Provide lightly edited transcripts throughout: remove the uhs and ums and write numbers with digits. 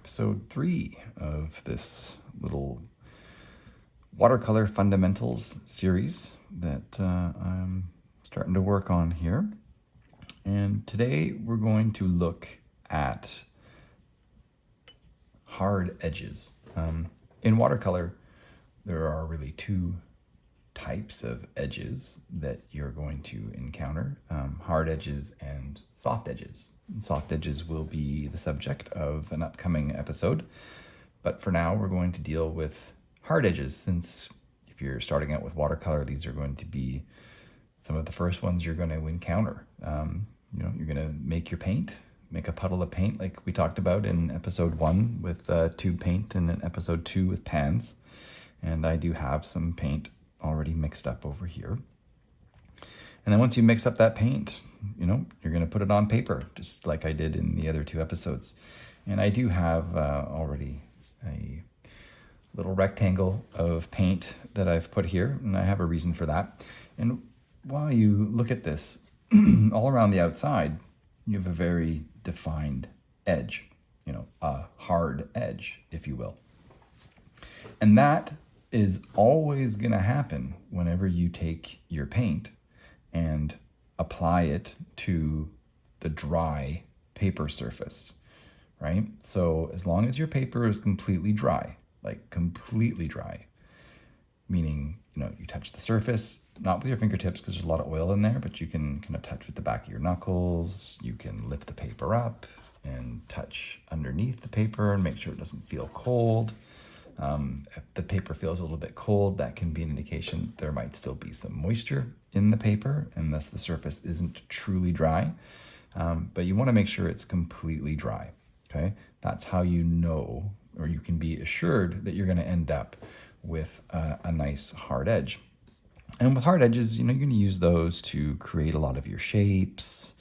episode 3 of this little watercolor fundamentals series that I'm starting to work on here. And today we're going to look at hard edges. In watercolor, there are really two types of edges that you're going to encounter, hard edges and soft edges. And soft edges will be the subject of an upcoming episode, but for now we're going to deal with hard edges, since if you're starting out with watercolor, these are going to be some of the first ones you're going to encounter. You're going to make your paint, make a puddle of paint like we talked about in episode 1 with tube paint and in episode 2 with pans. And I do have some paint already mixed up over here. And then once you mix up that paint, you're going to put it on paper, just like I did in the other 2 episodes. And I do have already a little rectangle of paint that I've put here, and I have a reason for that. And while you look at this, all around the outside, you have a very defined edge, a hard edge, if you will. And that is always going to happen whenever you take your paint and apply it to the dry paper surface, right? So as long as your paper is completely dry, like completely dry, meaning, you touch the surface, not with your fingertips because there's a lot of oil in there, but you can kind of touch with the back of your knuckles. You can lift the paper up and touch underneath the paper and make sure it doesn't feel cold. If the paper feels a little bit cold, that can be an indication there might still be some moisture in the paper, and thus the surface isn't truly dry. But you want to make sure it's completely dry, okay? That's how you know, or you can be assured that you're going to end up with a nice hard edge. And with hard edges, you're going to use those to create a lot of your shapes,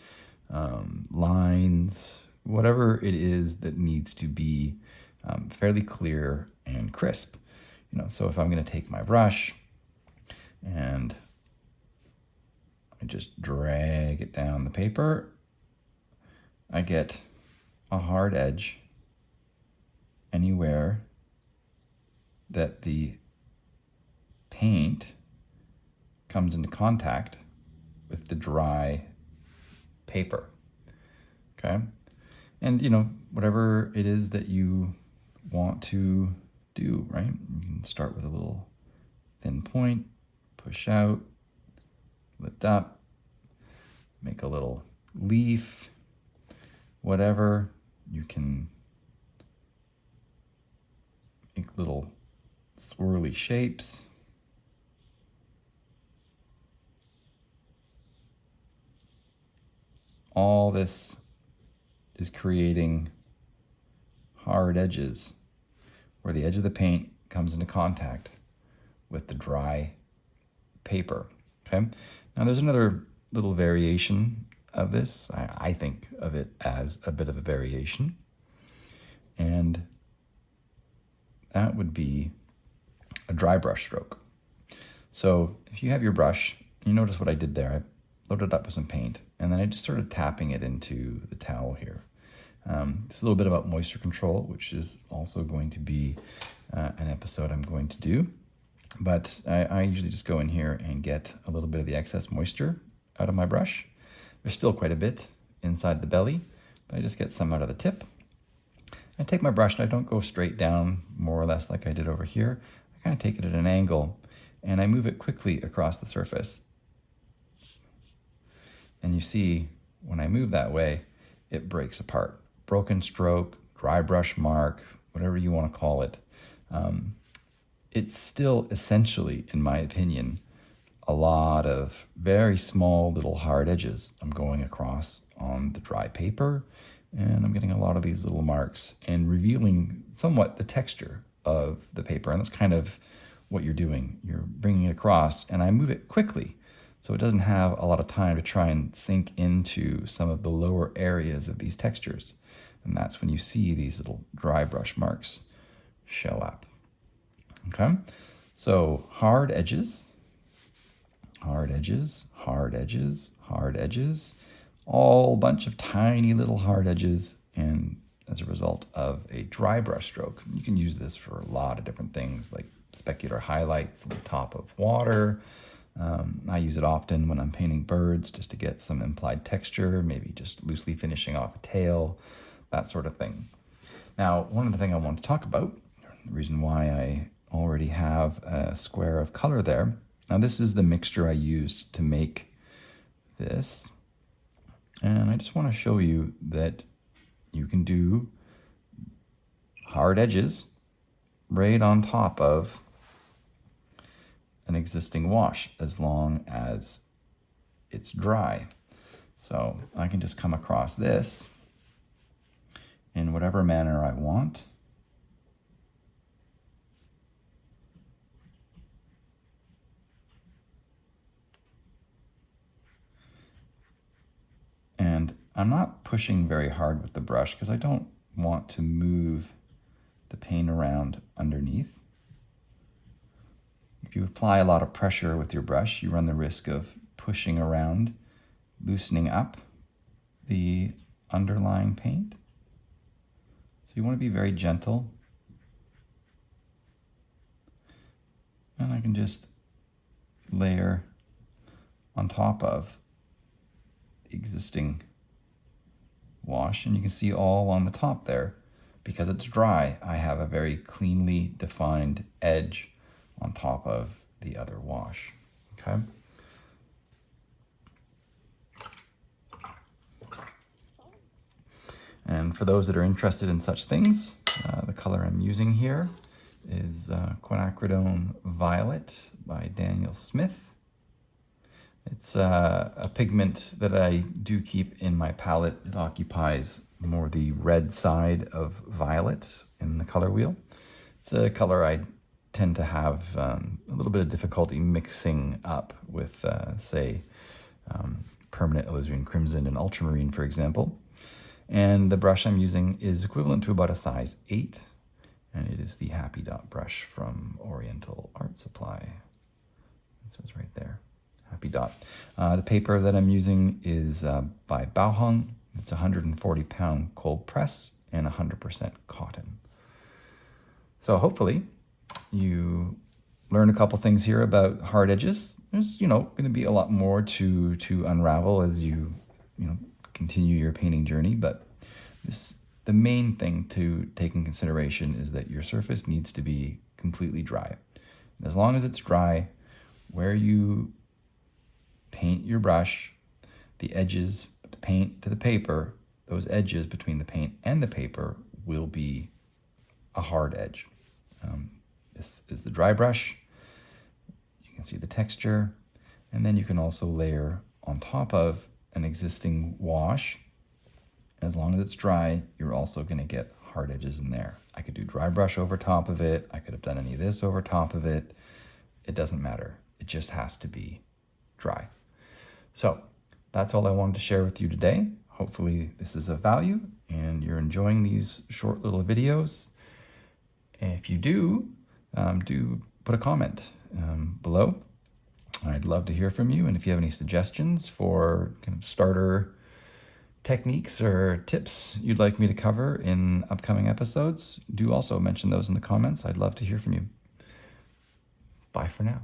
lines, whatever it is that needs to be fairly clear and crisp. So if I'm going to take my brush and I just drag it down the paper, I get a hard edge anywhere that the paint comes into contact with the dry paper, okay? And, whatever it is that you want to do, right? You can start with a little thin point, push out, lift up, make a little leaf, whatever. You can make little swirly shapes. All this is creating hard edges where the edge of the paint comes into contact with the dry paper, okay? Now there's another little variation of this. I think of it as a bit of a variation, and that would be a dry brush stroke. So if you have your brush, you notice what I did there. I loaded it up with some paint, and then I just started tapping it into the towel here. It's a little bit about moisture control, which is also going to be an episode I'm going to do. But I usually just go in here and get a little bit of the excess moisture out of my brush. There's still quite a bit inside the belly, but I just get some out of the tip. I take my brush and I don't go straight down, more or less like I did over here. I kind of take it at an angle, and I move it quickly across the surface. And you see, when I move that way, it breaks apart. Broken stroke, dry brush mark, whatever you want to call it. It's still essentially, in my opinion, a lot of very small little hard edges I'm going across on the dry paper, and I'm getting a lot of these little marks and revealing somewhat the texture of the paper. And that's kind of what you're doing. You're bringing it across, and I move it quickly, so it doesn't have a lot of time to try and sink into some of the lower areas of these textures. And that's when you see these little dry brush marks show up. Okay, so hard edges, hard edges, hard edges, hard edges, all bunch of tiny little hard edges, and as a result of a dry brush stroke. You can use this for a lot of different things, like specular highlights on the top of water. I use it often when I'm painting birds just to get some implied texture, maybe just loosely finishing off a tail, that sort of thing. Now, one of the things I want to talk about, the reason why I already have a square of color there. Now, this is the mixture I used to make this. And I just want to show you that you can do hard edges right on top of an existing wash as long as it's dry. So I can just come across this in whatever manner I want. And I'm not pushing very hard with the brush because I don't want to move the paint around underneath. If you apply a lot of pressure with your brush, you run the risk of pushing around, loosening up the underlying paint. So you want to be very gentle. And I can just layer on top of existing wash, and you can see all on the top there. Because it's dry, I have a very cleanly defined edge on top of the other wash. Okay. And for those that are interested in such things, the color I'm using here is Quinacridone Violet by Daniel Smith. It's a pigment that I do keep in my palette. It occupies more the red side of violet in the color wheel. It's a color I tend to have a little bit of difficulty mixing up with, say, permanent alizarin crimson and ultramarine, for example. And the brush I'm using is equivalent to about a size 8, and it is the Happy Dot brush from Oriental Art Supply. It says right there. Happy Dot. The paper that I'm using is by Bao Hong. It's a 140-pound cold press and 100% cotton. So hopefully you learn a couple things here about hard edges. There's, going to be a lot more to unravel as you continue your painting journey, but the main thing to take in consideration is that your surface needs to be completely dry. As long as it's dry, where you paint your brush, the edges of the paint to the paper, those edges between the paint and the paper will be a hard edge. This is the dry brush. You can see the texture, and then you can also layer on top of an existing wash. As long as it's dry, you're also going to get hard edges in there. I could do dry brush over top of it. I could have done any of this over top of it. It doesn't matter. It just has to be dry. So that's all I wanted to share with you today. Hopefully this is of value and you're enjoying these short little videos. If you do put a comment below. I'd love to hear from you. And if you have any suggestions for kind of starter techniques or tips you'd like me to cover in upcoming episodes, do also mention those in the comments. I'd love to hear from you. Bye for now.